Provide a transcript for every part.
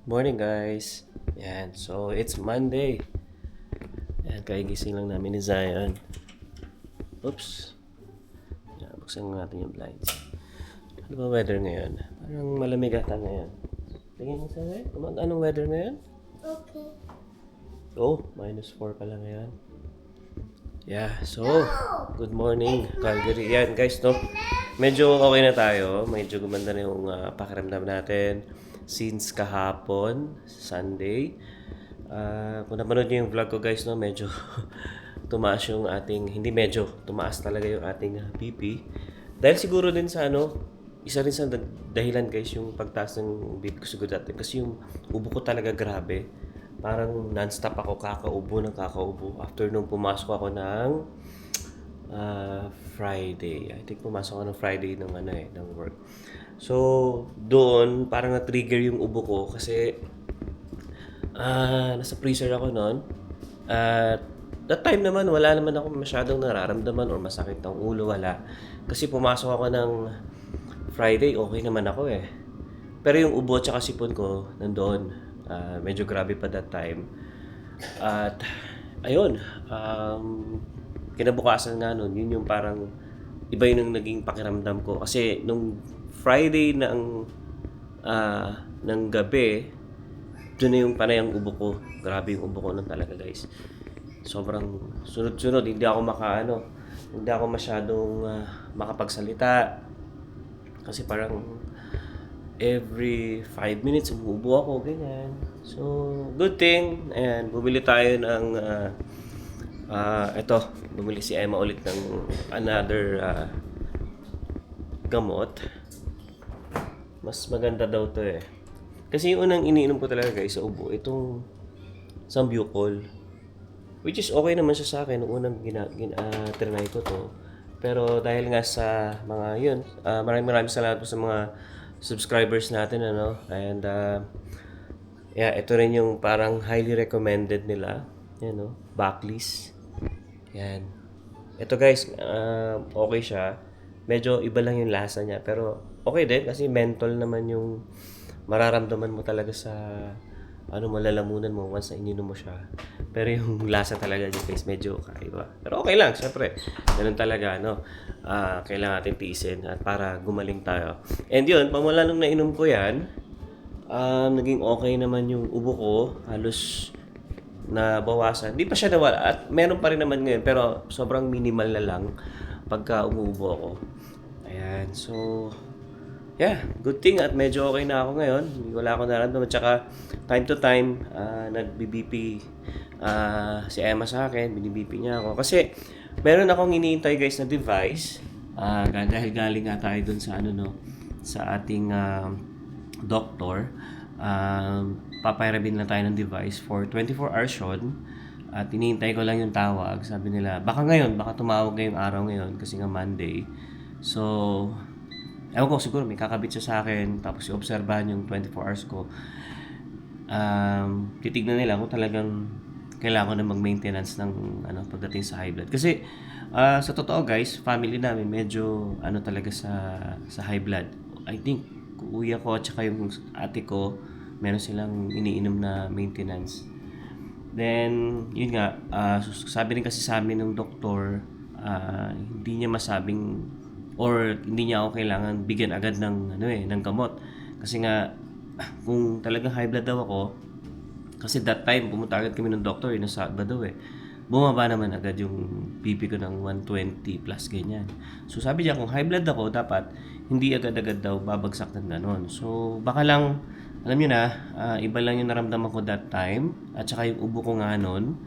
Morning guys. Yan, so it's Monday. Yan, kaigising lang namin ni Zion. Oops. Yan, buksan natin yung blinds. Ano ba weather ngayon? Parang malamig ata ngayon. Tingin mo sa ngayon? Anong weather ngayon? Okay. Oh, -4 pala ngayon. Yeah, so, good morning, Calgary. Yan guys, no? Medyo okay na tayo. Medyo gumanda na yung pakiramdam natin since kahapon, Sunday. Kung napanood niyo yung vlog ko guys, no? Medyo tumaas yung ating, hindi medyo, tumaas talaga yung ating BP. Dahil siguro din sa isa rin sa dahilan guys yung pagtaas ng BP ko siguro dati. Kasi yung ubo ko talaga grabe. Parang non-stop ako kakaubo. After nung pumasok ako ng Friday. I think pumasok ako ng Friday ng work. So, doon parang na-trigger yung ubo ko kasi nasa freezer ako noon. At that time naman wala naman ako masyadong nararamdaman or masakit ng ulo, wala. Kasi pumasok ako ng Friday, okay naman ako eh. Pero yung ubo at saka sipon ko nandoon. Medyo grabe pa that time. At ayun, kinabukasan nga nun, yun yung parang iba yun yung naging pakiramdam ko. Kasi nung Friday ng gabi, doon na yung panay ang ubo ko. Grabe yung ubo ko nun talaga guys. Sobrang sunod-sunod, hindi ako masyadong makapagsalita. Kasi parang every 5 minutes umuubo ako, ganyan. So, good thing. Ayan, bumili tayo ng bumili si Emma ulit ng another gamot. Mas maganda daw to eh. Kasi yung unang iniinom ko talaga guys sa ubo, itong Sambucol. Which is okay naman siya sa akin nung unang trinay ko to. Pero dahil nga sa mga yun, maraming salamat po sa mga subscribers natin, ano. And yeah, ito rin yung parang highly recommended nila. Yan, no? Backlist. Yan. Ito guys, okay siya. Medyo iba lang yung lasa niya. Pero okay din kasi menthol naman yung mararamdaman mo talaga sa malalamunan mo once na ininom mo siya. Pero yung lasa talaga niya guys, medyo kakaiba. Pero okay lang, syempre. Ganun talaga, no? Kailangan natin tiisin at para gumaling tayo. And yun, pamula nung nainom ko yan, naging okay naman yung ubo ko. Halos nabawasan. Hindi pa siya nawala. At meron pa rin naman ngayon, pero sobrang minimal na lang pagka umuubo ako. Ayan, so yeah, good thing at medyo okay na ako ngayon. Wala akong nararamdaman. Tsaka time to time, nag-BP si Emma sa akin. Bini-BP niya ako. Kasi meron akong iniintay guys na device. Dahil galing nga tayo dun sa sa ating doktor. Papairabin lang tayo ng device for 24 hours yun. At iniintay ko lang yung tawag. Sabi nila, baka tumawag ngayong araw ngayon kasi nga Monday. So, ewan ko, siguro may kakabit siya sa akin, tapos i-obserbahan yung 24 hours ko. Titignan nila kung talagang kailangan ko na mag-maintenance ng pagdating sa high blood. Kasi sa totoo guys, family namin medyo talaga sa high blood. I think kuya ko at saka yung ate ko, meron silang iniinom na maintenance. Then, yun nga, sabi rin kasi sa amin ng doktor, hindi niya masabing or hindi niya ako kailangan bigyan agad ng ng gamot. Kasi nga kung talagang high blood daw ako, kasi that time pumunta agad kami ng doctor ng Sabado bumaba naman agad yung BP ko ng 120 plus ganyan. So sabi niya kung high blood ako, dapat hindi agad-agad daw babagsak ng ganon. So baka lang, alam niyo na, iba lang yung naramdaman ko that time at saka yung ubo ko nga noon.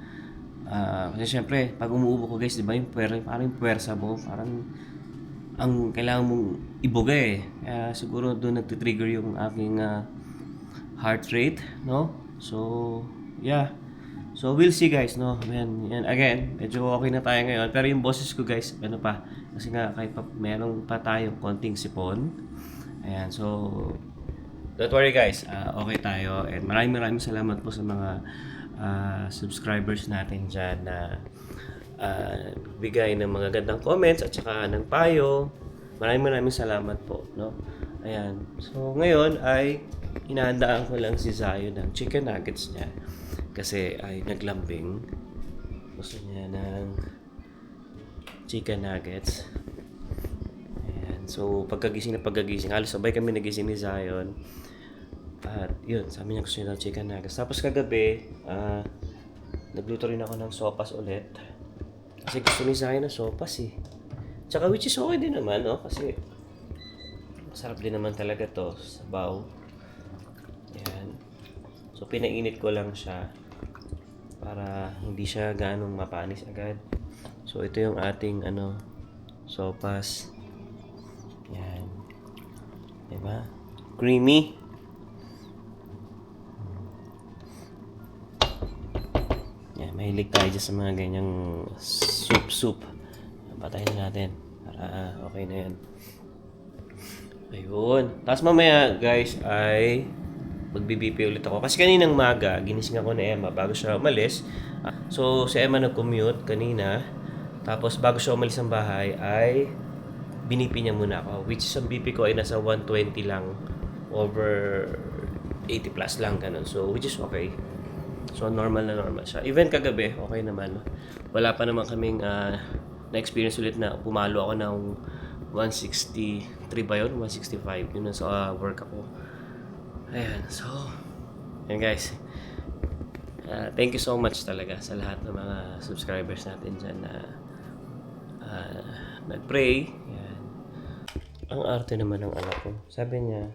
Kasi syempre pag umuubo ko guys, di ba yung parang puwersa mo, parang ang kailangan mong ibuga eh. Kaya siguro doon nagtitrigger yung aking heart rate, no? So, yeah. So, we'll see guys, no? And again, medyo okay na tayo ngayon. Pero yung boses ko guys, pa. Kasi nga, kahit pa meron pa tayong konting sipon. Ayan, so, don't worry guys, okay tayo. And maraming salamat po sa mga subscribers natin dyan na bigay ng mga gandang comments at saka ng payo. Maraming salamat po, no? Ayan. So ngayon ay Inahandaan ko lang si Zayo ng chicken nuggets niya. Kasi ay naglambing. Gusto niya ng chicken nuggets. Ayan. So, pagkagising, halos sabay kami nagising ni Zion. At yun, sabi niya gusto niya ng chicken nuggets. Tapos kagabi, nagluto rin ako ng sopas ulit. Kasi gusto ni Zion ng sopas eh. Tsaka which is okay din naman, no? Kasi masarap din naman talaga to, sabaw. Ayan. So, pinainit ko lang siya para hindi siya ganong mapanis agad. So, ito yung ating, sopas. Ayan. Diba? Creamy. Ayan, mahilig tayo dyan sa mga ganyang soup. Patayin na natin para okay na yan. Ayun. Tapos mamaya, guys, ay magbi-BP ulit ako. Kasi kaninang maga, ginising ako ni Emma bago siya umalis. So, si Emma nag-commute kanina. Tapos, bago siya umalis ng bahay, ay binipi niya muna ako. Which is, ang BP ko ay nasa 120 lang. Over 80 plus lang, ganun. So, which is okay. So, normal siya. Even kagabi, okay naman. Wala pa naman kaming na-experience ulit na pumalo ako ng 163 ba yun? 165. Yun sa work ako. Ayan. So, yan guys. Thank you so much talaga sa lahat ng mga subscribers natin dyan na nag-pray. Ayan. Ang arte naman ng anak ko. Sabi niya,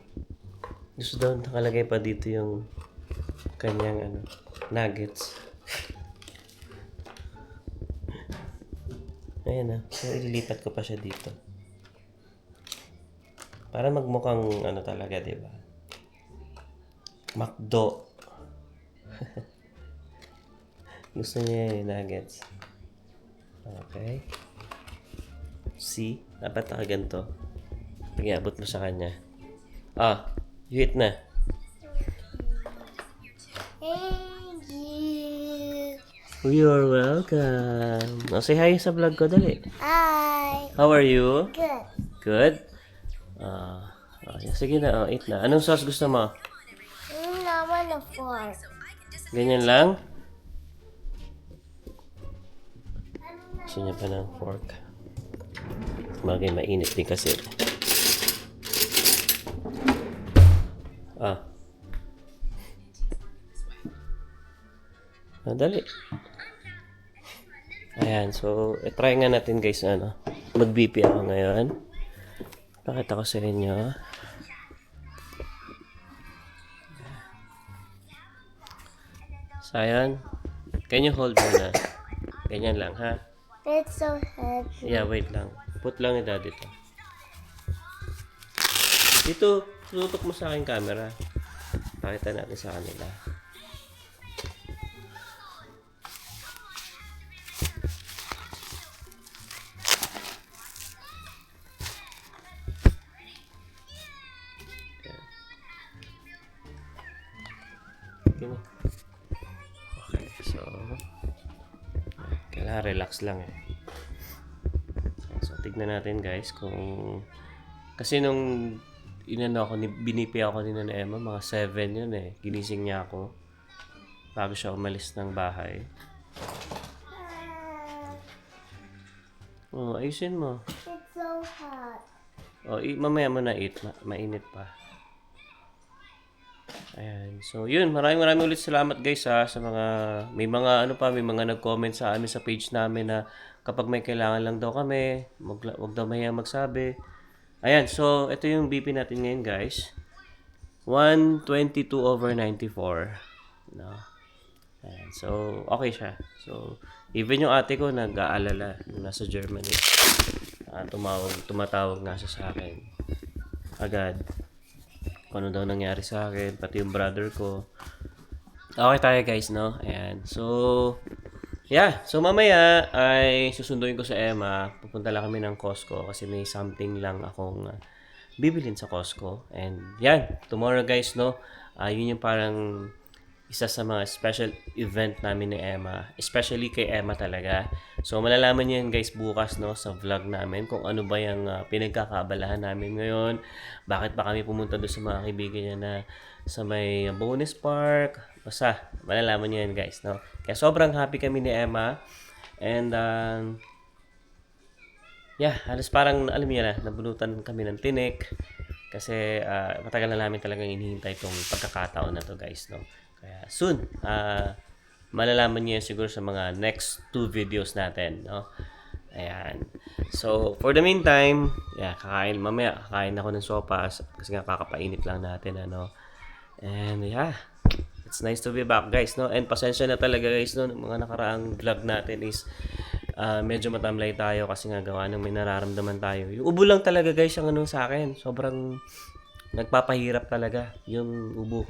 gusto daw nakalagay pa dito yung kanyang nuggets. Ayan na. So, ililipat ko pa siya dito. Para magmukhang talaga, diba? McDo. Gusto niya yung nuggets. Okay. See? Dapat nakaganto. Pag-iabot mo sa kanya. You eat na. Thank you. You're welcome. Say hi sa vlog ko, dali. Hi. How are you? Good. Good? Sige na, eat na. Anong sauce gusto mo? I want a fork. Ganyan lang? Gusto niya pa ng fork. Bagay mainit din kasi. Dali. Ayan, so, try nga natin guys, mag-BP ako ngayon. Pakita ko sa inyo. So, ayan. Can you hold muna? Ganyan lang, ha? It's so heavy. Yeah, wait lang. Put lang ito dito. Dito, tutok mo sa aking camera. Pakita natin sa kanila. Okay, so kailangan relax lang eh. So tignan natin guys kung kasi nung binipi ako ni Nana Emma, mga 7 yun eh. Ginising niya ako bago siya umalis ng bahay. Ayusin mo. It's so hot. Mamaya mo na eat. Mainit pa. Ayan. So, yun. Maraming ulit salamat guys sa mga may mga nag-comment sa amin sa page namin na kapag may kailangan lang daw kami, wag daw mahiyang magsabi. Ayan. So, ito yung BP natin ngayon guys. 122/94. No. Ayan. So, okay siya. So, even yung ate ko nag-aalala nung nasa Germany. Tumatawag nga siya sa akin. Agad. Kung ano daw nangyari sa akin, pati yung brother ko. Okay tayo guys, no? Ayan. So, yeah. So, mamaya ay susunduin ko sa Emma. Pupunta lang kami ng Costco kasi may something lang akong bibilin sa Costco. And, yan. Tomorrow guys, no? Yun yung parang isa sa mga special event namin ni Emma. Especially kay Emma talaga. So, malalaman niyo yan guys bukas, no? Sa vlog namin. Kung ano ba yung pinagkakaabalahan namin ngayon. Bakit pa kami pumunta doon sa mga kaibigan niya na sa may bonus park. Basta, malalaman nyo yan guys, no? Kaya sobrang happy kami ni Emma. And, yeah, halos parang, alam niyo na, nabunutan kami ng tinik. Kasi, matagal na namin talagang inihintay itong pagkakataon na to guys, no? Kaya, soon, malalaman niyo yan siguro sa mga next 2 videos natin, no? Ayan. So, for the meantime, yeah, mamaya, kakain ako ng sopas kasi nga kakapainit lang natin, ano. And yeah, it's nice to be back, guys, no? And pasensya na talaga, guys, no? Mga nakaraang vlog natin is medyo matamlay tayo kasi nga gawa ng may nararamdaman tayo. Yung ubo lang talaga, guys, ang ano sa akin. Sobrang nagpapahirap talaga yung ubo.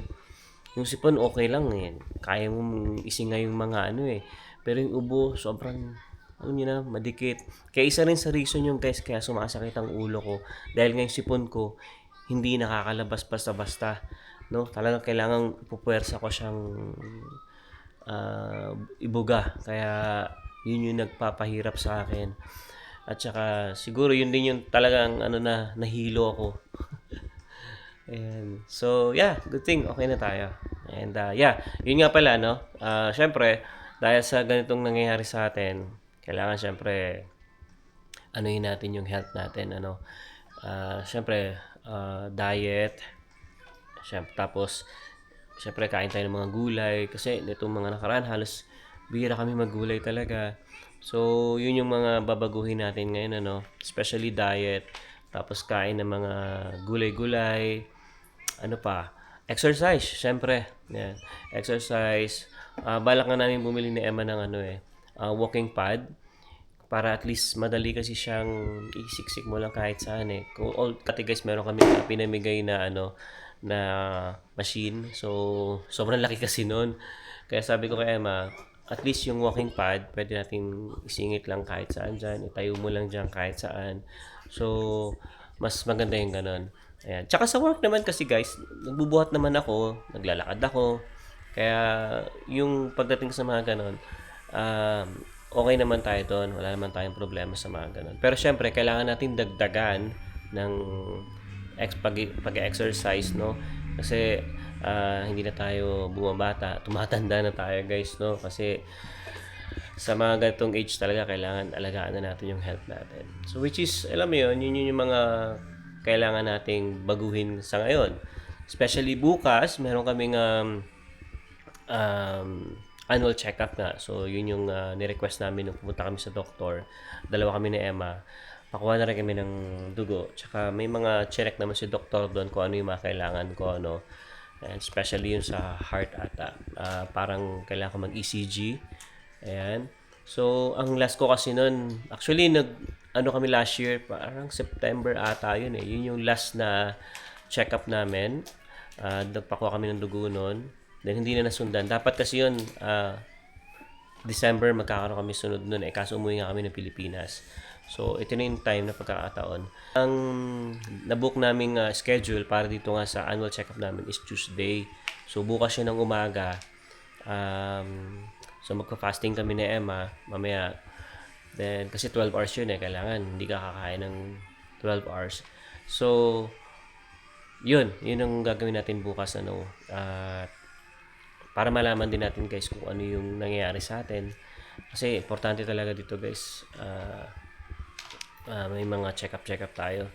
Yung sipon, okay lang eh. Kaya mong isinga yung mga ano eh. Pero yung ubo, sobrang alam niyo na, madikit. Kaya isa rin sa reason yung guys, kaya sumasakit ang ulo ko. Dahil nga yung sipon ko, hindi nakakalabas basta-basta. No? Talagang kailangan pupuwersa ko siyang ibuga. Kaya yun yung nagpapahirap sa akin. At saka siguro yun din yung talagang ano na, nahilo ako. And so yeah, good thing okay na tayo. And yeah, yun nga pala no. Syempre, dahil sa ganitong nangyayari sa atin, kailangan syempre anuhin natin yung health natin ano. Syempre diet. Syempre tapos syempre kain tayo ng mga gulay kasi nitong mga nakaraan halos bihira kami maggulay talaga. So, yun yung mga babaguhin natin ngayon ano, especially diet. Tapos kain ng mga gulay-gulay. Ano pa? Exercise, syempre. Yan. Exercise. Balak nga namin bumili ni Emma ng ano walking pad para at least madali kasi siyang isiksik mo lang kahit saan eh. Kung pati guys, meron kami pinamigay na ano na machine. So, sobrang laki kasi noon. Kaya sabi ko kay Emma, at least yung walking pad, pwede natin isingit lang kahit saan dyan. Itayo mo lang dyan kahit saan. So, mas maganda yung ganun. Ayan. Tsaka sa work naman kasi guys, nagbubuhat naman ako, naglalakad ako. Kaya yung pagdating sa mga ganun, okay naman tayo doon. Wala naman tayong problema sa mga ganun. Pero syempre, kailangan natin dagdagan ng pag-exercise, no? Kasi hindi na tayo bumabata, tumatanda na tayo guys, no? Kasi sa mga ganitong age talaga kailangan alagaan na natin yung health natin. So which is, alam mo yun yung mga kailangan nating baguhin sa ngayon. Especially bukas, meron kaming annual check-up nga. So yun yung ni-request namin nung pumunta kami sa doktor. Dalawa kami ni Emma. Pakuha na rin kami ng dugo. Tsaka may mga check naman si doktor doon kung ano yung mga kailangan ko, ano. And especially yung sa heart ata. Parang kailangan ko mag-ECG. Ayan. So, ang last ko kasi nun, actually, kami last year, parang September ata yun eh. Yun yung last na check-up namin. Nagpakuha kami ng dugo nun. Then, hindi na nasundan. Dapat kasi yun, December, magkakaroon kami sunod nun eh. Kaso umuwi nga kami ng Pilipinas. So, ito na yung time na pagkakataon. Ang nabook naming schedule para dito nga sa annual check-up namin is Tuesday. So, bukas yun ng umaga. So, magpa-fasting kami ni Emma mamaya. Then, kasi 12 hours yun eh. Kailangan, hindi ka kakain ng 12 hours. So, yun ang gagawin natin bukas, ano. Para malaman din natin guys kung ano yung nangyayari sa atin. Kasi, importante talaga dito guys. May mga check-up tayo.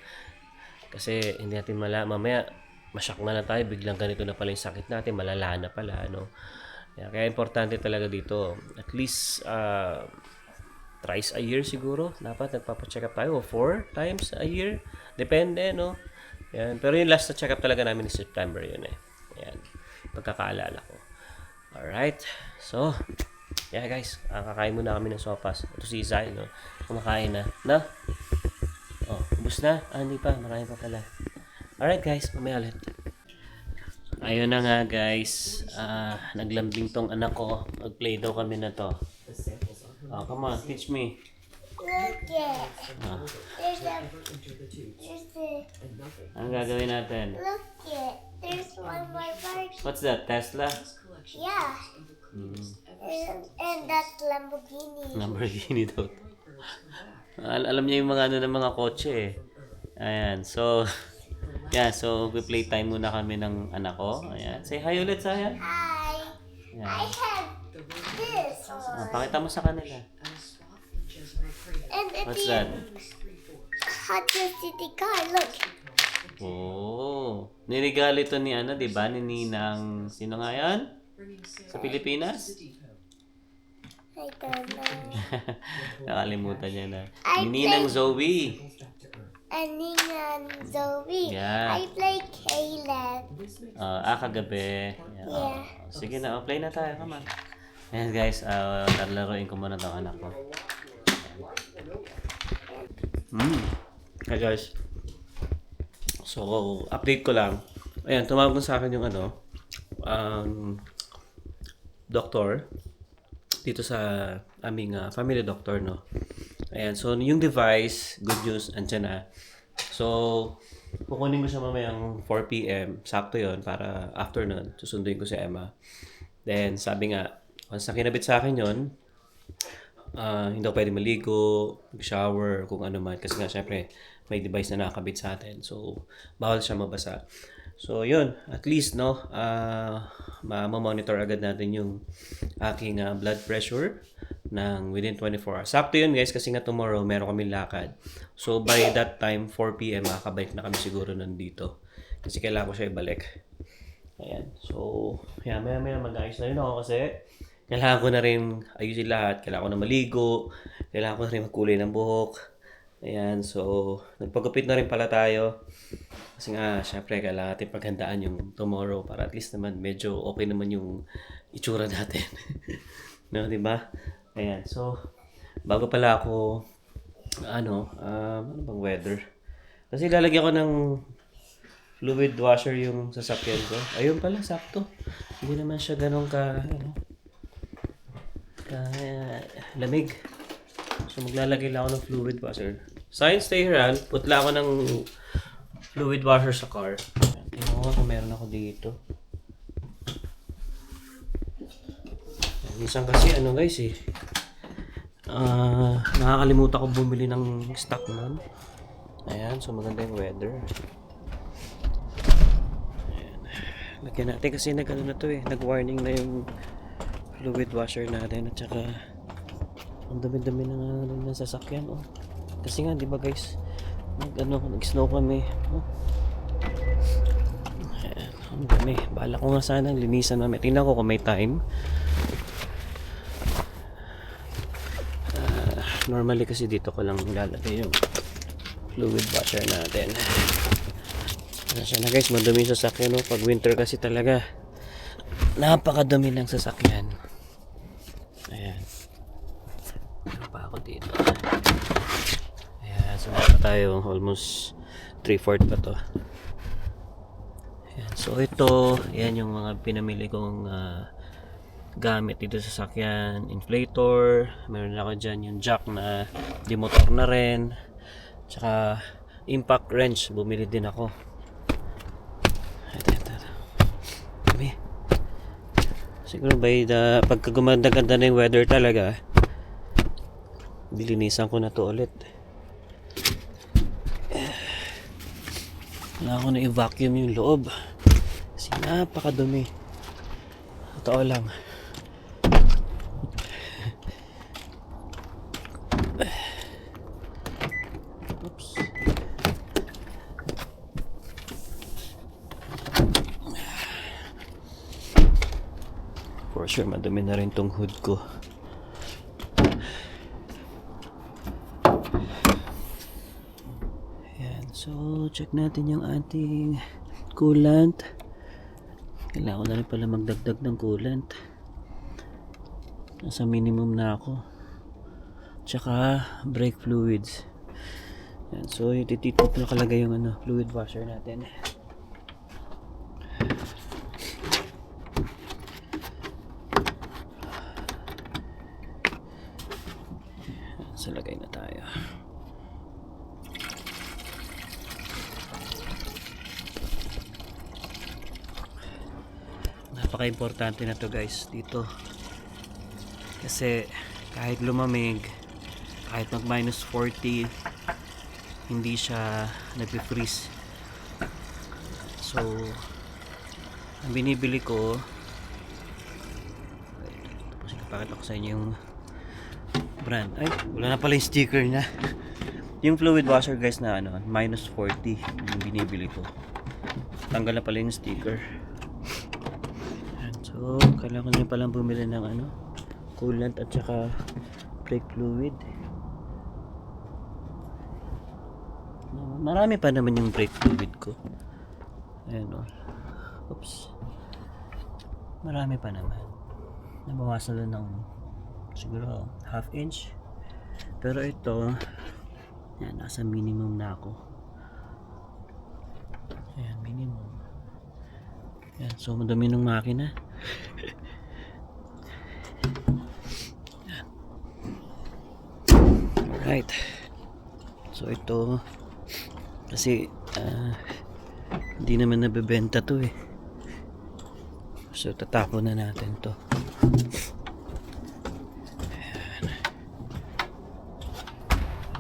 Kasi, hindi natin mamaya, masyak na tayo. Biglang ganito na pala yung sakit natin. Malala na pala, ano. Kaya importante talaga dito. At least, thrice a year siguro. Dapat nagpapacheck up tayo. 4 times a year. Depende, no? Yan. Pero yung last na check up talaga namin is September yun eh. Yan. Pagkakaalala ko. Alright. So, yeah guys. Kakain muna kami ng sopas. Ito si Zay, no? Kumakain na. No? Oh, ubus na? Hindi pa. Marami pa pala. Alright guys. Mamaya ulit. Ayun na nga guys. Naglambing tong anak ko. Mag-play daw kami na to. Oh, come on. Teach me. Look it. There's a. Anong gagawin natin? Look it. There's one more bird. What's that? Tesla? Yeah. And that's Lamborghini. Lamborghini daw. Alam niya yung mga ano ng mga kotse eh. Ayan. So, Yeah, so playtime muna kami ng anak ko. Ayan. Say hi ulit, Saya. Hi. I Ayan. have this one. Pakita mo sa kanila. And at What's the that? Hudson City car, look. Oh, nirigalo ito ni ano, 'di ba? Ni Ninang sino nga 'yan? Sa Pilipinas? I don't know. Nakalimutan niya na. I Ni Ninang play- Zoe. And Nina and Zoe. Yeah. I play Caleb. Kagabi. Yeah. Yeah. Sige na, play na tayo. Come on. Ayan guys, lalaroin ko muna itong anak ko. Hey guys. So, update ko lang. Ayan, tumawag na sa akin yung doktor dito sa aming family doctor, no. Ayan, so yung device, good news, andyan na. So, kukunin ko siya mamayang 4 p.m. Sakto yon para afternoon, susunduin ko si Emma. Then, sabi nga, once na kinabit sa akin yon, hindi ako pwede maligo, mag-shower, kung ano man. Kasi nga, syempre, may device na nakakabit sa atin. So, bawal siya mabasa. So, yun. At least, no, ma-monitor agad natin yung aking blood pressure ng within 24 hours. Sakto yun, guys, kasi nga tomorrow, meron kami lakad. So, by that time, 4 p.m., makakabike na kami siguro nandito. Kasi kailangan ko siya ibalik. Ayan. So, yeah, maya-maya mag-ayos na rin ako kasi kailangan ko na rin ayusin lahat. Kailangan ko na maligo. Kailangan ko na rin magkulay ng buhok. Ayan. So, nagpagupit na rin pala tayo. Kasi nga, syempre, kailangan natin paghandaan yung tomorrow para at least naman medyo okay naman yung itsura natin. No, di ba? Ayan. So, bago pala ako, ano bang weather? Kasi lalagyan ko ng fluid washer yung sasakyan ko. Ayun pala, sakto. Hindi naman siya ganun lamig. So maglalagay lang ako ng fluid washer. Science, stay here, putla ako ng fluid washer sa car. Tingnan ko kung meron ako dito. Minsan kasi guys nakakalimutan ko bumili ng stock nun. Ayan, so maganda yung weather. Ayan. Lagyan natin kasi nag-warning na yung fluid washer natin at saka ang dami-dami ng sasakyan. Kasi nga, di ba guys, nag-snow kami. Ayan, ang dami. Bala ko nga sana linisan namin. Tingnan ko kung may time. Normally kasi dito ko lang lalagay yung fluid washer natin. Kasi na guys, madumi yung sasakyan. Pag winter kasi talaga napakadumi ng sasakyan. Ayan. Ano pa ako dito? Ayan, so meron tayo almost 3/4 pa to. Ayan, so ito, ayan yung mga pinamili kong gamit dito sa sasakyan. Inflator, meron ako dyan yung jack na di motor na rin, tsaka impact wrench, bumili din ako. Ito. Dami. Siguro pagka gumanda-ganda na yung weather talaga, bilinisan ko na to ulit. Kailangan ko na i-vacuum yung loob kasi napakadumi. Totoo lang. Oops. For sure, madumi na rin tong hood ko. Ayan, so check natin yung ating coolant. Kailangan ko na rin pala magdagdag ng coolant. Nasa minimum na ako. Tsaka brake fluids. Ayan, so dito nakalagay yung fluid washer natin. So lagay na tayo. Napaka-importante na to guys dito. Kasi kahit lumamig, kahit mag -40, hindi siya nagpi-freeze. So, ang binibili ko, tapos ipakita ko sa inyo yung brand. Ay, wala na pala yung sticker na. Yung fluid washer guys na ano, minus 40 yung binibili ko. Tanggal na pala yung sticker. Ayan, so, kailangan nyo palang bumili ng ano, coolant at saka brake fluid. Marami pa naman yung brake fluid ko. Ayan o. Oops. Marami pa naman. Nabawasan lang ng siguro half inch. Pero ito, yan, nasa minimum na ako. Ayan, minimum. Ayan, so madami ng makina. Alright. So ito, kasi hindi naman nabebenta to eh. So tatapon na natin to.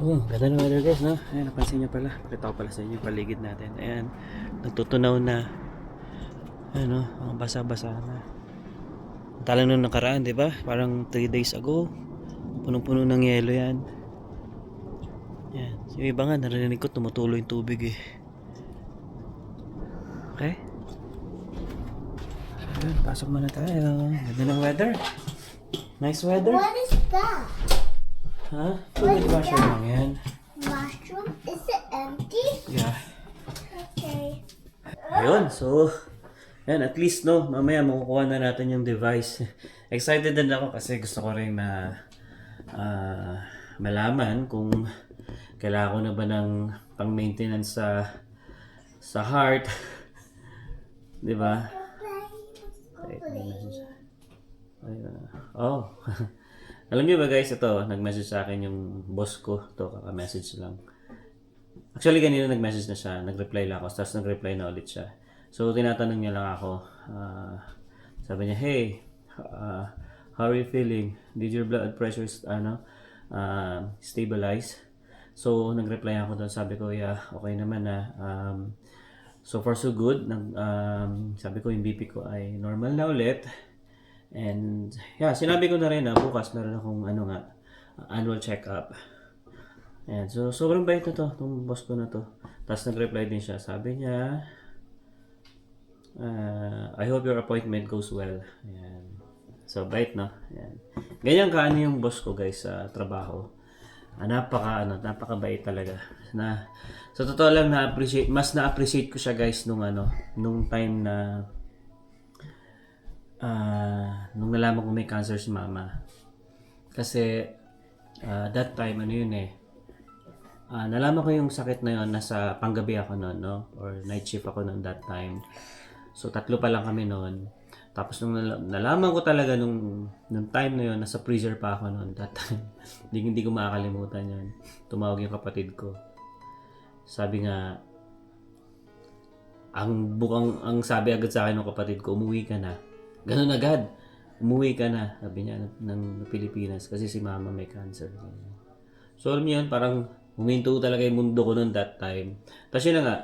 Oh, ganda ng weather guys, no? Ayan, napansin nyo pala. Pakita ko pala sa inyo yung paligid natin. Ayan, nagtutunaw na. Ayan, no? Ang basa-basa na. Tala nung nakaraan, di ba? Parang 3 days ago. Punong-puno ng yelo yan. Ayan. Yung iba nga, narinig ko tumutuloy yung tubig eh. Okay? Ayan, pasok muna tayo. Ganda ng weather. Nice weather. What is that? Ha? Fluid washer lang yan. Mushroom? Is it empty? Yeah. Okay. Ayun, so yan, at least no, mamaya makukuha na natin yung device. Excited din ako kasi gusto ko rin na malaman kung kailangan ko na ba ng pang-maintenance sa heart. 'Di ba? Oh. Alam niyo ba guys, ito, nag-message sa akin yung boss ko. Ito, kaka-message lang. Actually, kanina nag-message na siya. Nag-reply lang ako. Tapos nag-reply na ulit siya. So, tinatanong niya lang ako. Sabi niya, hey, how are you feeling? Did your blood pressure stabilize? So, nag-reply ako doon. Sabi ko, yeah, okay naman na. So far so good. Sabi ko, yung BP ko ay normal na ulit. And yeah, sinabi ko na rin na bukas meron akong annual check-up. And so sobrang bait na to, itong boss ko na to. Tapos nag-reply din siya. Sabi niya, I hope your appointment goes well. Ayan. So bait, no? Ayan. Ganyan ka yung boss ko guys sa trabaho. Napakabait talaga. Na sa totoo lang mas na-appreciate ko siya guys nung time na nung nalaman ko may cancer si mama. Kasi that time nalaman ko yung sakit na yun, nasa panggabi ako noon, no? Or night shift ako noon that time. So 3 pa lang kami noon. Tapos nung nalaman ko talaga nung time na yun, nasa freezer pa ako noon that time. hindi ko makakalimutan yun. Tumawag yung kapatid ko. Sabi nga, ang sabi agad sa akin ng kapatid ko, umuwi ka na. Ganun agad. Umuwi ka na, sabi niya, ng Pilipinas. Kasi si mama may cancer. So alam niyo yun, parang huminto talaga yung mundo ko noon that time. Tapos yun na nga,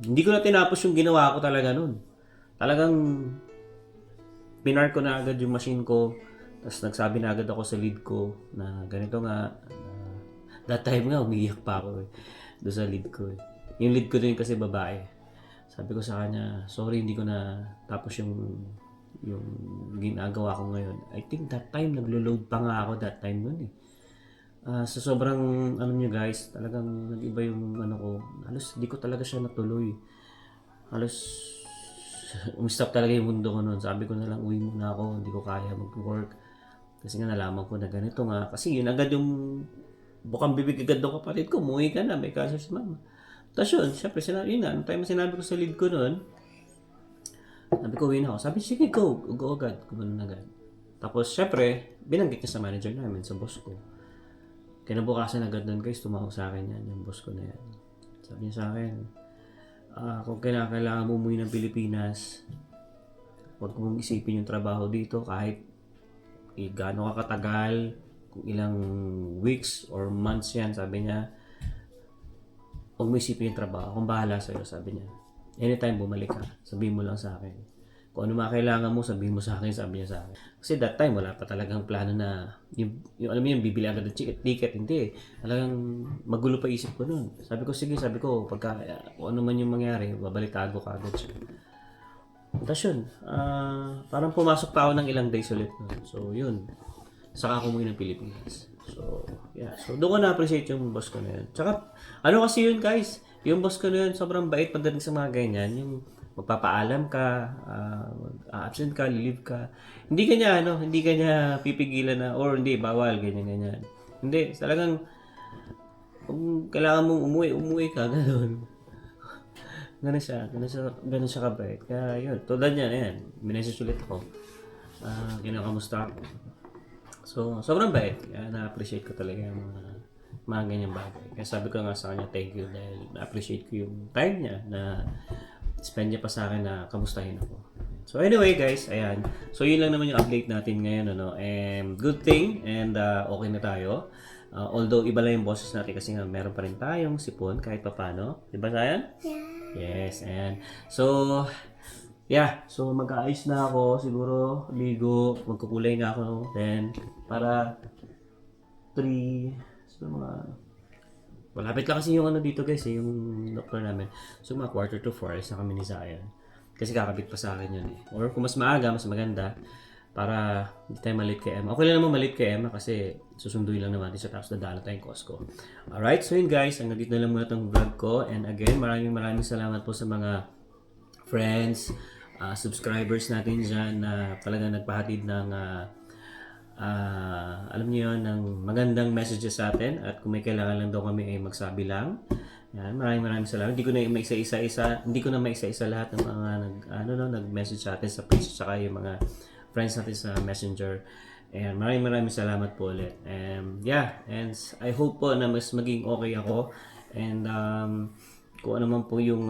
hindi ko na tinapos yung ginawa ko talaga noon. Talagang pinar ko na agad yung machine ko. Tapos nagsabi na agad ako sa lead ko na ganito nga. That time nga, umiiyak pa ako doon sa lead ko. Yung lead ko din kasi babae. Sabi ko sa kanya, sorry hindi ko na tapos yung ginagawa ko ngayon. I think that time naglo-load pa nga ako that time nun eh. So sobrang nyo guys, talagang nag-iba yung ko. Halos hindi ko talaga siya natuloy. Halos umistop talaga yung mundo ko noon. Sabi ko na lang, uwi muna ako, hindi ko kaya mag-work. Kasi nga nalaman ko na ganito nga. Kasi yun agad yung bukang bibig agad ng kapatid ko, umuwi ka na, may cancer si mama. Tapos yun, syempre, yun na, time sinabi ko sa lead ko noon, sabi ko, uwi na ako. Sabi, sige, go agad, gumano agad. Tapos, syempre, binanggit niya sa manager namin, sa boss ko. Kinabukasan agad doon guys, tumawag sa akin yan, yung boss ko na yan. Sabi niya sa akin, kung kailangan mo umuwi ng Pilipinas, huwag mong isipin yung trabaho dito kahit gaano ka katagal, kung ilang weeks or months yan, sabi niya, huwag mo isipin yung trabaho, kung bahala sa'yo, sabi niya. anytime bumalik ka, sabihin mo lang sa akin. Kung ano mga kailangan mo, sabihin mo sa akin, sabi niya sa akin. Kasi that time, wala pa talagang plano na, alam mo yun, bibili agad ng ticket, hindi. Talagang magulo pa isip ko nun. Sabi ko, pagka, kung ano man yung mangyari, babalik tago ka agad siya. Tapos yun, parang pumasok pa ako ng ilang days ulit. No? So yun, saka ako umuwi ng Pilipinas. So, yeah. So, doon ko na-appreciate yung boss ko na yun. Tsaka, ano kasi yun guys, yung boss ko na yun, sobrang bait pagdating sa mga ganyan. Yung magpapaalam ka, absent ka, leave ka. Hindi ka niya pipigilan na, or hindi, bawal, ganyan. Hindi, talagang, kung kailangan mong umuwi ka, gano'n. Ganun siya kabait. Kaya yun, tulad niya, ayan, minessage ulit ako. Kinakamusta ako. So, sobrang bait. Kaya na-appreciate ko talaga yung mga ganyang bagay. Kaya sabi ko nga sa kanya, thank you dahil na-appreciate ko yung time niya na spend niya pa sa akin na kamustahin ako. So anyway guys, ayan. So yun lang naman yung update natin ngayon. And good thing and okay na tayo. Although iba lang yung boses natin kasi nga meron pa rin tayong sipon kahit pa paano. Diba Sayan? Yeah. Yes, and so yeah, so mag-aayos na ako, siguro ligo, magkukulay na ako, then para 3, so mga, malapit lang kasi yung ano dito guys, yung doktor namin. So mga 3:45, sa kami ni Zion. Kasi kakabit pa sa akin yun eh. Or kung mas maaga, mas maganda, para hindi tayo malate kay Emma. Okay lang naman malate kay Emma kasi susunduin lang naman natin siya tapos dadala tayong Costco. Alright, so yun guys, hanggang dito na lang muna itong vlog ko. And again, maraming salamat po sa mga friends, subscribers natin dyan na talagang nagpahatid ng alam niyo yun, ng magandang messages sa atin. At kung may kailangan lang daw kami ay magsabi lang. Yan, maraming salamat. Hindi ko na maisa-isa lahat ng mga nag-message sa atin sa page at saka yung mga friends natin sa Messenger. And maraming salamat po ulit. And yeah, and I hope po na mas maging okay ako. And kung ano man po yung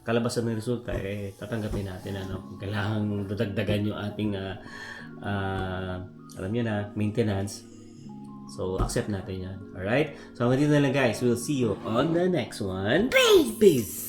kalabasan ng resulta, tatanggapin natin. Kailangan dadagdagan yung ating alam niyo na, maintenance. So, accept natin yan. Alright? So, hanggang dito na lang guys. We'll see you on the next one. Peace!